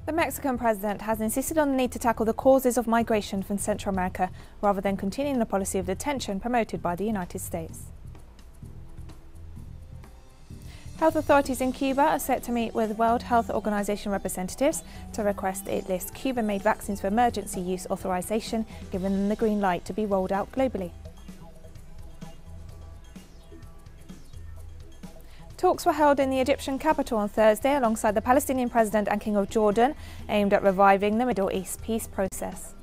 The Mexican president has insisted on the need to tackle the causes of migration from Central America rather than continuing the policy of detention promoted by the United States. Health authorities in Cuba are set to meet with World Health Organization representatives to request it list Cuban-made vaccines for emergency use authorization, giving them the green light to be rolled out globally. Talks were held in the Egyptian capital on Thursday alongside the Palestinian president and King of Jordan, aimed at reviving the Middle East peace process.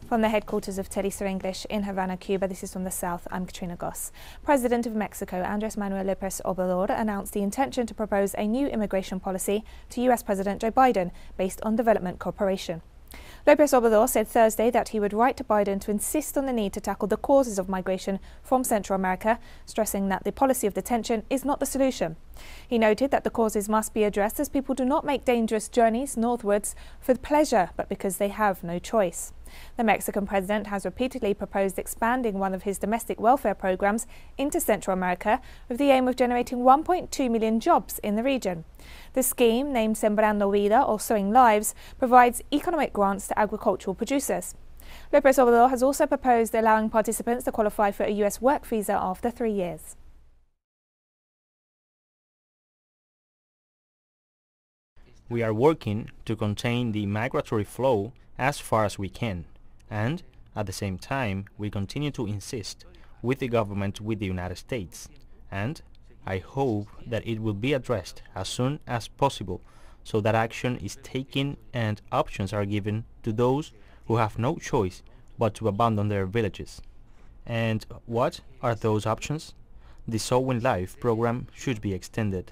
From the headquarters of teleSUR English in Havana, Cuba, this is from the South, I'm Katrina Goss. President of Mexico, Andrés Manuel López Obrador, announced the intention to propose a new immigration policy to US President Joe Biden based on development cooperation. López Obrador said Thursday that he would write to Biden to insist on the need to tackle the causes of migration from Central America, stressing that the policy of detention is not the solution. He noted that the causes must be addressed as people do not make dangerous journeys northwards for pleasure, but because they have no choice. The Mexican president has repeatedly proposed expanding one of his domestic welfare programs into Central America with the aim of generating 1.2 million jobs in the region. The scheme, named Sembrando Vida or Sowing Lives, provides economic grants to agricultural producers. López Obrador has also proposed allowing participants to qualify for a US work visa after 3 years. We are working to contain the migratory flow as far as we can, and at the same time we continue to insist with the government with the United States, and I hope that it will be addressed as soon as possible so that action is taken and options are given to those who have no choice but to abandon their villages. And what are those options? The Sowing Life program should be extended.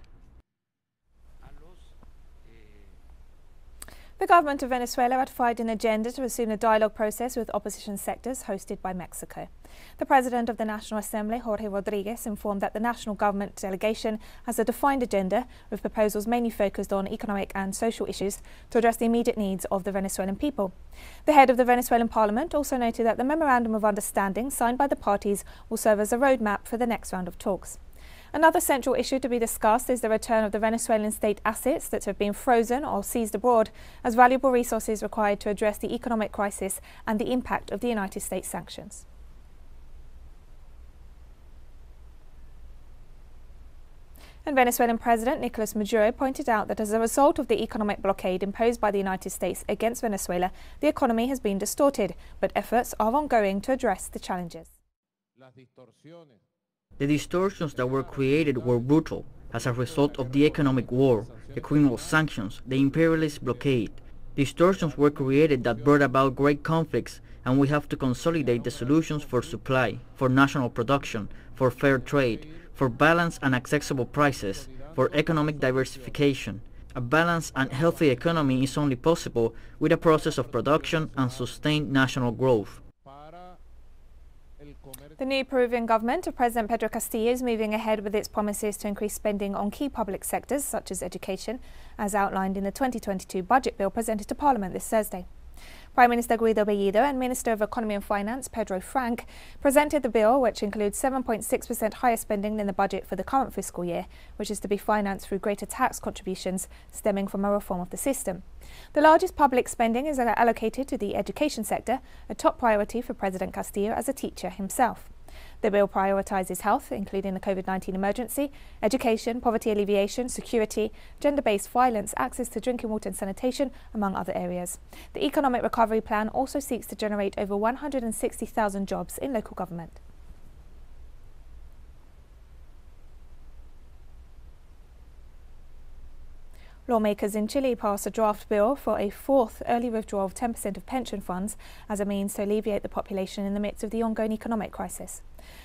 The government of Venezuela ratified an agenda to resume the dialogue process with opposition sectors hosted by Mexico. The president of the National Assembly, Jorge Rodriguez, informed that the national government delegation has a defined agenda with proposals mainly focused on economic and social issues to address the immediate needs of the Venezuelan people. The head of the Venezuelan parliament also noted that the memorandum of understanding signed by the parties will serve as a roadmap for the next round of talks. Another central issue to be discussed is the return of the Venezuelan state assets that have been frozen or seized abroad as valuable resources required to address the economic crisis and the impact of the United States sanctions. And Venezuelan President Nicolas Maduro pointed out that as a result of the economic blockade imposed by the United States against Venezuela, the economy has been distorted, but efforts are ongoing to address the challenges. The distortions that were created were brutal as a result of the economic war, the criminal sanctions, the imperialist blockade. Distortions were created that brought about great conflicts, and we have to consolidate the solutions for supply, for national production, for fair trade, for balanced and accessible prices, for economic diversification. A balanced and healthy economy is only possible with a process of production and sustained national growth. The new Peruvian government of President Pedro Castillo is moving ahead with its promises to increase spending on key public sectors such as education, as outlined in the 2022 budget bill presented to Parliament this Thursday. Prime Minister Guido Bellido and Minister of Economy and Finance Pedro Frank presented the bill, which includes 7.6% higher spending than the budget for the current fiscal year, which is to be financed through greater tax contributions stemming from a reform of the system. The largest public spending is allocated to the education sector, a top priority for President Castillo as a teacher himself. The bill prioritises health, including the COVID-19 emergency, education, poverty alleviation, security, gender-based violence, access to drinking water and sanitation, among other areas. The economic recovery plan also seeks to generate over 160,000 jobs in local government. Lawmakers in Chile passed a draft bill for a fourth early withdrawal of 10% of pension funds as a means to alleviate the population in the midst of the ongoing economic crisis.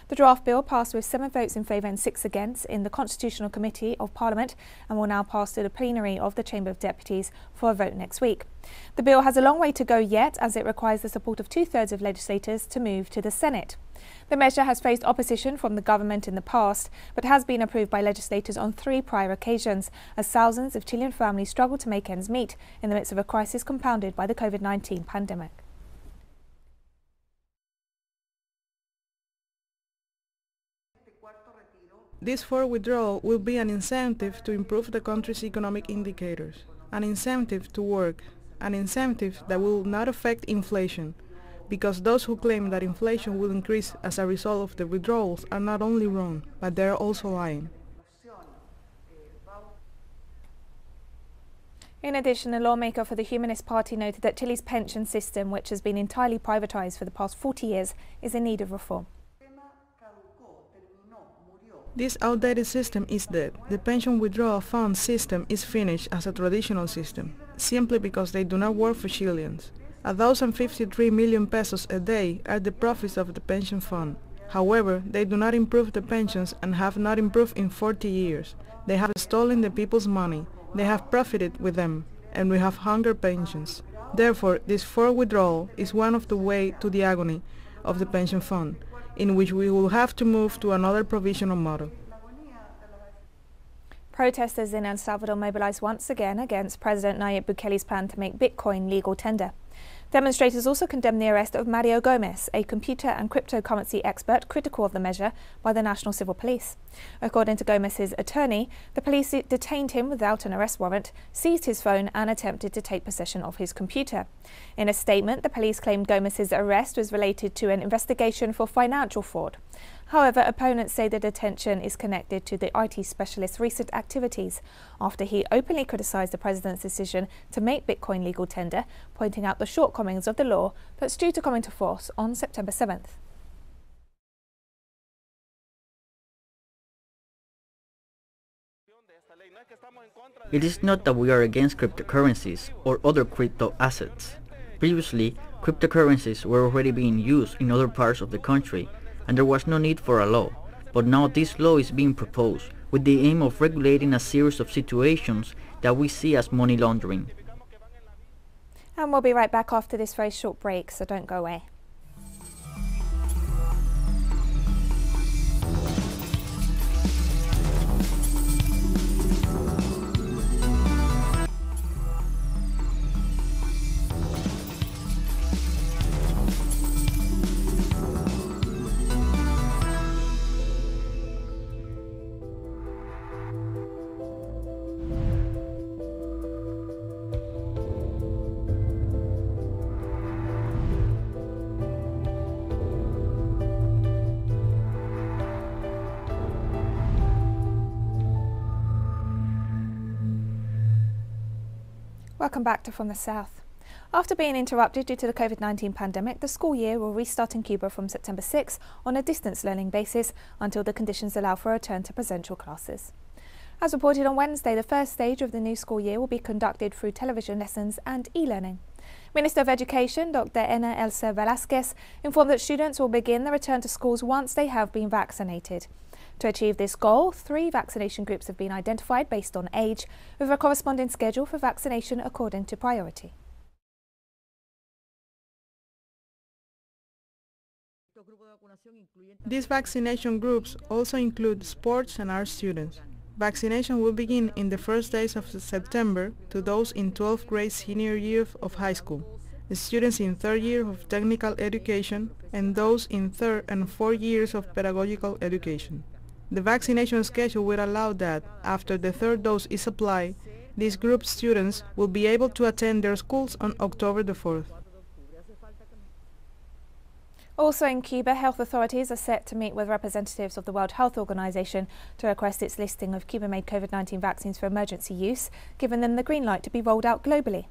The draft bill passed with 7 votes in favour and 6 against in the Constitutional Committee of Parliament and will now pass to the plenary of the Chamber of Deputies for a vote next week. The bill has a long way to go yet, as it requires the support of 2/3 of legislators to move to the Senate. The measure has faced opposition from the government in the past, but has been approved by legislators on 3 prior occasions, as thousands of Chilean families struggle to make ends meet in the midst of a crisis compounded by the COVID-19 pandemic. This forward withdrawal will be an incentive to improve the country's economic indicators, an incentive to work, an incentive that will not affect inflation, because those who claim that inflation will increase as a result of the withdrawals are not only wrong, but they are also lying. In addition, a lawmaker for the Humanist Party noted that Chile's pension system, which has been entirely privatized for the past 40 years, is in need of reform. This outdated system is dead. The pension withdrawal fund system is finished as a traditional system, simply because they do not work for Chileans. 1,053 million pesos a day are the profits of the pension fund. However, they do not improve the pensions and have not improved in 40 years. They have stolen the people's money. They have profited with them, and we have hunger pensions. Therefore, this forward withdrawal is one of the way to the agony of the pension fund, in which we will have to move to another provisional model. Protesters in El Salvador mobilized once again against President Nayib Bukele's plan to make Bitcoin legal tender. Demonstrators also condemned the arrest of Mario Gomez, a computer and cryptocurrency expert critical of the measure by the National Civil Police. According to Gomez's attorney, the police detained him without an arrest warrant, seized his phone and attempted to take possession of his computer. In a statement, the police claimed Gomez's arrest was related to an investigation for financial fraud. However, opponents say the detention is connected to the IT specialist's recent activities after he openly criticized the president's decision to make Bitcoin legal tender, pointing out the shortcomings of the law that's due to come into force on September 7th. It is not that we are against cryptocurrencies or other crypto assets. Previously, cryptocurrencies were already being used in other parts of the country, and there was no need for a law, but now this law is being proposed with the aim of regulating a series of situations that we see as money laundering. And we'll be right back after this very short break, so don't go away. Welcome back to From the South. After being interrupted due to the COVID-19 pandemic, the school year will restart in Cuba from September 6 on a distance learning basis until the conditions allow for a return to presential classes. As reported on Wednesday, the first stage of the new school year will be conducted through television lessons and e-learning. Minister of Education, Dr. Ana Elsa Velázquez, informed that students will begin the return to schools once they have been vaccinated. To achieve this goal, 3 vaccination groups have been identified based on age, with a corresponding schedule for vaccination according to priority. These vaccination groups also include sports and art students. Vaccination will begin in the first days of September to those in 12th grade senior year of high school, the students in 3rd year of technical education, and those in 3rd and 4th years of pedagogical education. The vaccination schedule will allow that, after the 3rd dose is applied, these group students will be able to attend their schools on October the 4th. Also in Cuba, health authorities are set to meet with representatives of the World Health Organization to request its listing of Cuban-made COVID-19 vaccines for emergency use, giving them the green light to be rolled out globally.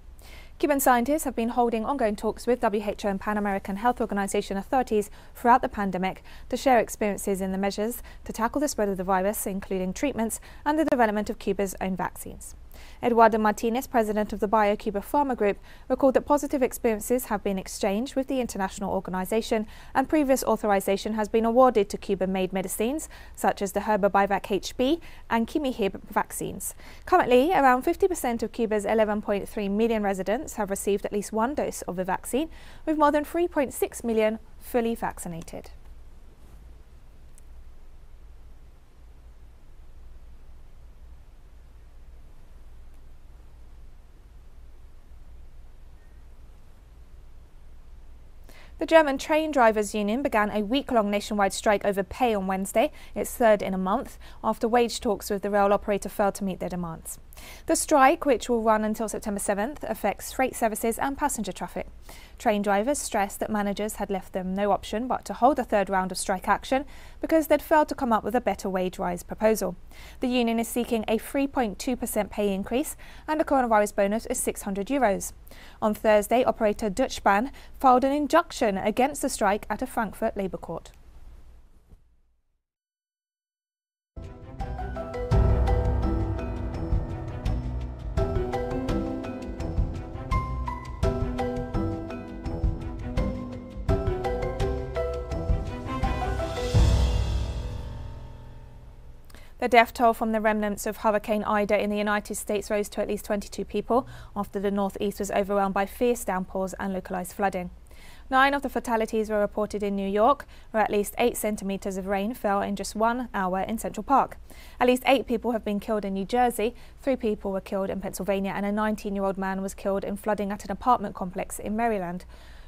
Cuban scientists have been holding ongoing talks with WHO and Pan American Health Organization authorities throughout the pandemic to share experiences in the measures to tackle the spread of the virus, including treatments and the development of Cuba's own vaccines. Eduardo Martinez, president of the BioCuba Pharma Group, recalled that positive experiences have been exchanged with the international organization and previous authorization has been awarded to Cuban-made medicines such as the Herbabivac HB and Kimihib vaccines. Currently, around 50% of Cuba's 11.3 million residents have received at least 1 dose of the vaccine, with more than 3.6 million fully vaccinated. The German Train Drivers Union began a week-long nationwide strike over pay on Wednesday, its third in a month, after wage talks with the rail operator failed to meet their demands. The strike, which will run until September 7th, affects freight services and passenger traffic. Train drivers stressed that managers had left them no option but to hold a third round of strike action because they'd failed to come up with a better wage rise proposal. The union is seeking a 3.2% pay increase and a coronavirus bonus of €600. On Thursday, operator W.H.O filed an injunction against the strike at a Frankfurt labour court. The death toll from the remnants of Hurricane Ida in the United States rose to at least 22 people after the northeast was overwhelmed by fierce downpours and localized flooding. 9 of the fatalities were reported in New York, where at least 8 centimeters of rain fell in just 1 hour in Central Park. At least 8 people have been killed in New Jersey, 3 people were killed in Pennsylvania, and a 19-year-old man was killed in flooding at an apartment complex in Maryland.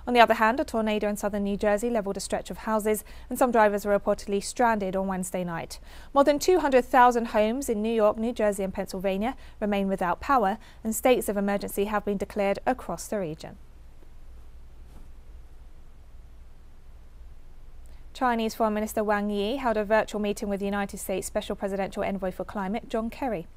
On the other hand, a tornado in southern New Jersey leveled a stretch of houses, and some drivers were reportedly stranded on Wednesday night. More than 200,000 homes in New York, New Jersey and Pennsylvania remain without power, and states of emergency have been declared across the region. Chinese Foreign Minister Wang Yi held a virtual meeting with the United States Special Presidential Envoy for Climate, John Kerry.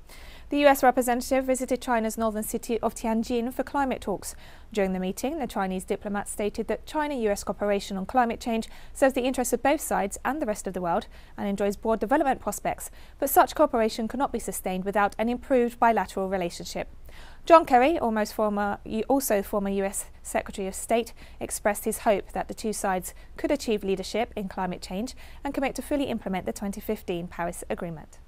The US representative visited China's northern city of Tianjin for climate talks. During the meeting, the Chinese diplomat stated that China-US cooperation on climate change serves the interests of both sides and the rest of the world and enjoys broad development prospects, but such cooperation cannot be sustained without an improved bilateral relationship. John Kerry, also former US Secretary of State, expressed his hope that the two sides could achieve leadership in climate change and commit to fully implement the 2015 Paris Agreement.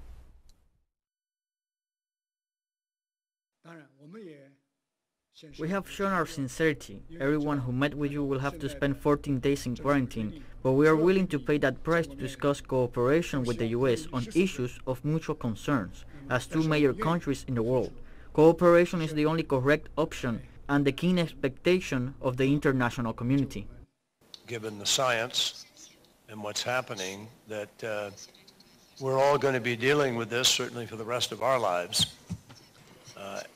We have shown our sincerity. Everyone who met with you will have to spend 14 days in quarantine, but we are willing to pay that price to discuss cooperation with the US on issues of mutual concerns, as 2 major countries in the world. Cooperation is the only correct option and the keen expectation of the international community. Given the science and what's happening, that we're all going to be dealing with this certainly for the rest of our lives.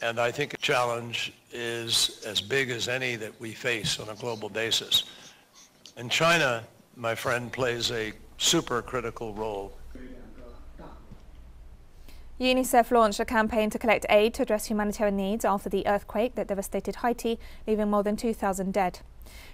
And I think a challenge is as big as any that we face on a global basis. And China, my friend, plays a super critical role. UNICEF launched a campaign to collect aid to address humanitarian needs after the earthquake that devastated Haiti, leaving more than 2,000 dead.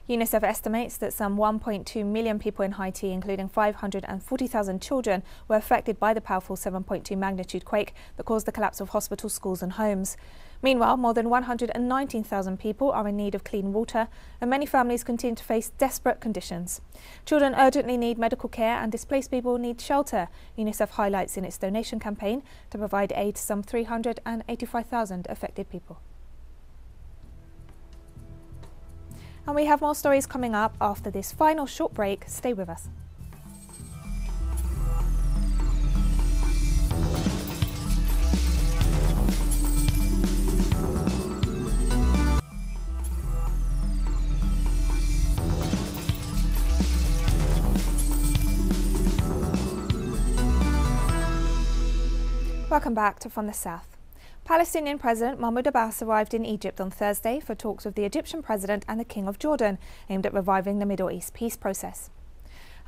UNICEF estimates that some 1.2 million people in Haiti, including 540,000 children, were affected by the powerful 7.2 magnitude quake that caused the collapse of hospitals, schools and homes. Meanwhile, more than 119,000 people are in need of clean water, and many families continue to face desperate conditions. Children urgently need medical care and displaced people need shelter, UNICEF highlights in its donation campaign to provide aid to some 385,000 affected people. And we have more stories coming up after this final short break. Stay with us. Welcome back to From the South. Palestinian President Mahmoud Abbas arrived in Egypt on Thursday for talks with the Egyptian President and the King of Jordan, aimed at reviving the Middle East peace process.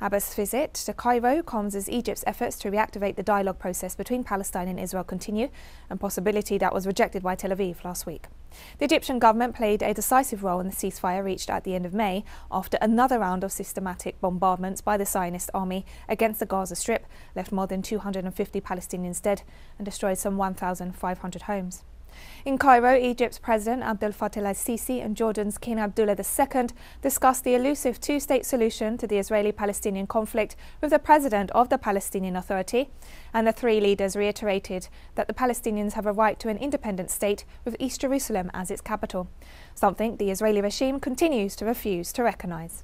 Abbas' visit to Cairo comes as Egypt's efforts to reactivate the dialogue process between Palestine and Israel continue, a possibility that was rejected by Tel Aviv last week. The Egyptian government played a decisive role in the ceasefire reached at the end of May after another round of systematic bombardments by the Zionist army against the Gaza Strip left more than 250 Palestinians dead and destroyed some 1,500 homes. In Cairo, Egypt's President Abdel Fattah al-Sisi and Jordan's King Abdullah II discussed the elusive two-state solution to the Israeli-Palestinian conflict with the President of the Palestinian Authority, and the three leaders reiterated that the Palestinians have a right to an independent state with East Jerusalem as its capital, something the Israeli regime continues to refuse to recognise.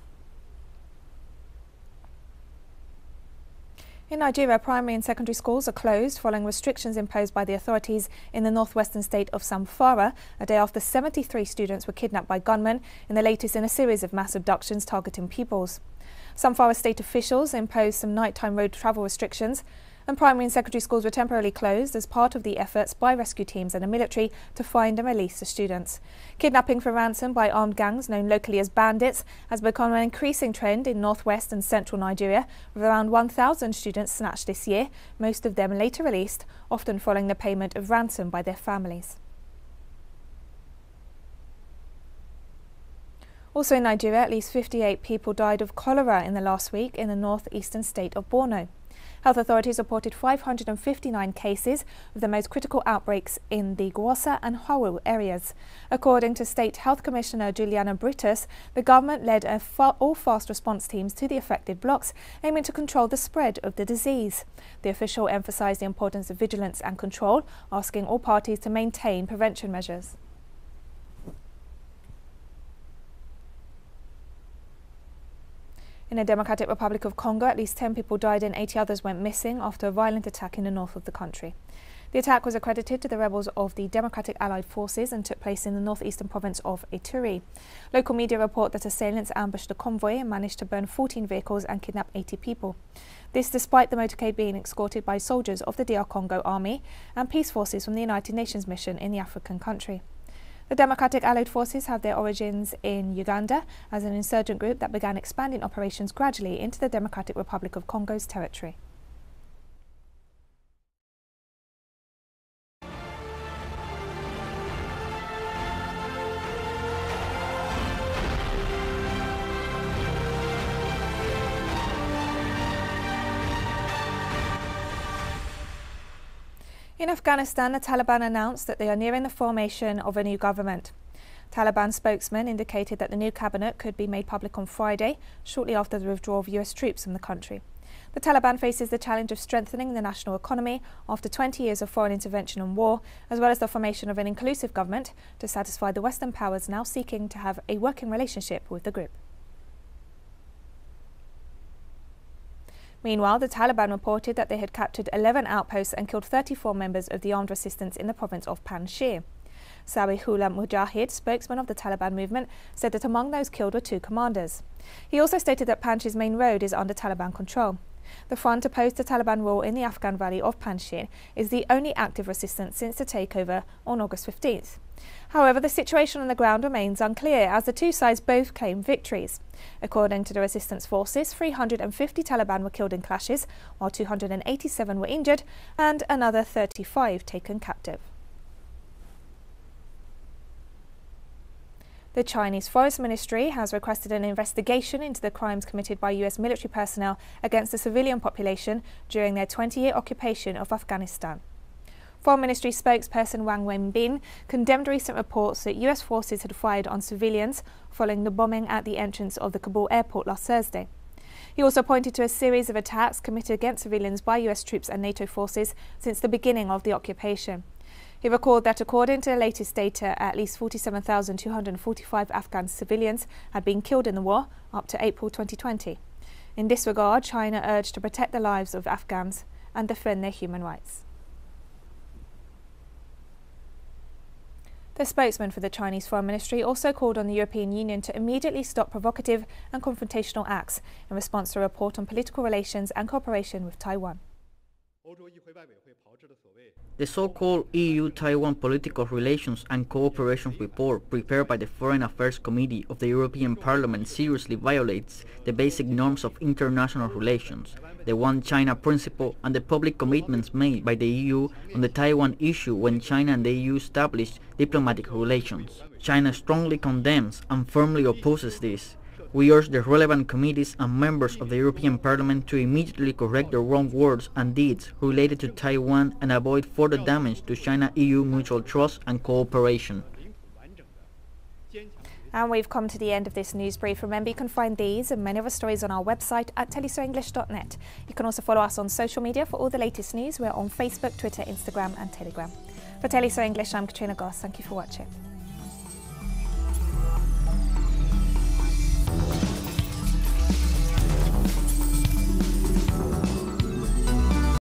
In Nigeria, primary and secondary schools are closed following restrictions imposed by the authorities in the northwestern state of Zamfara, a day after 73 students were kidnapped by gunmen in the latest in a series of mass abductions targeting pupils. Zamfara state officials imposed some nighttime road travel restrictions, and primary and secondary schools were temporarily closed as part of the efforts by rescue teams and the military to find and release the students. Kidnapping for ransom by armed gangs known locally as bandits has become an increasing trend in northwest and central Nigeria, with around 1,000 students snatched this year, most of them later released, often following the payment of ransom by their families. Also in Nigeria, at least 58 people died of cholera in the last week in the northeastern state of Borno. Health authorities reported 559 cases, with the most critical outbreaks in the Gwasa and Hawu areas. According to State Health Commissioner Juliana Britus, the government led all fast response teams to the affected blocks, aiming to control the spread of the disease. The official emphasised the importance of vigilance and control, asking all parties to maintain prevention measures. In the Democratic Republic of Congo, at least 10 people died and 80 others went missing after a violent attack in the north of the country. The attack was accredited to the rebels of the Democratic Allied Forces and took place in the northeastern province of Ituri. Local media report that assailants ambushed a convoy and managed to burn 14 vehicles and kidnap 80 people. This despite the motorcade being escorted by soldiers of the DR Congo Army and peace forces from the United Nations mission in the African country. The Democratic Allied Forces have their origins in Uganda as an insurgent group that began expanding operations gradually into the Democratic Republic of Congo's territory. In Afghanistan, the Taliban announced that they are nearing the formation of a new government. Taliban spokesman indicated that the new cabinet could be made public on Friday, shortly after the withdrawal of US troops from the country. The Taliban faces the challenge of strengthening the national economy after 20 years of foreign intervention and war, as well as the formation of an inclusive government to satisfy the Western powers now seeking to have a working relationship with the group. Meanwhile, the Taliban reported that they had captured 11 outposts and killed 34 members of the armed resistance in the province of Panjshir. Zabihullah Mujahid, spokesman of the Taliban movement, said that among those killed were 2 commanders. He also stated that Panjshir's main road is under Taliban control. The front opposed to Taliban rule in the Afghan valley of Panjshir is the only active resistance since the takeover on August 15th. However, the situation on the ground remains unclear as the two sides both claim victories. According to the resistance forces, 350 Taliban were killed in clashes, while 287 were injured and another 35 taken captive. The Chinese Forest Ministry has requested an investigation into the crimes committed by US military personnel against the civilian population during their 20-year occupation of Afghanistan. Foreign Ministry spokesperson Wang Wenbin condemned recent reports that US forces had fired on civilians following the bombing at the entrance of the Kabul airport last Thursday. He also pointed to a series of attacks committed against civilians by US troops and NATO forces since the beginning of the occupation. He recalled that according to the latest data, at least 47,245 Afghan civilians had been killed in the war up to April 2020. In this regard, China urged to protect the lives of Afghans and defend their human rights. The spokesman for the Chinese Foreign Ministry also called on the European Union to immediately stop provocative and confrontational acts in response to a report on political relations and cooperation with Taiwan. The so-called EU-Taiwan Political Relations and Cooperation Report prepared by the Foreign Affairs Committee of the European Parliament seriously violates the basic norms of international relations, the One China principle and the public commitments made by the EU on the Taiwan issue when China and the EU established diplomatic relations. China strongly condemns and firmly opposes this. We urge the relevant committees and members of the European Parliament to immediately correct their wrong words and deeds related to Taiwan and avoid further damage to China-EU mutual trust and cooperation. And we've come to the end of this news brief. Remember, you can find these and many other stories on our website at telesurenglish.net. You can also follow us on social media for all the latest news. We're on Facebook, Twitter, Instagram and Telegram. For teleSUR English, I'm Katrina Goss. Thank you for watching.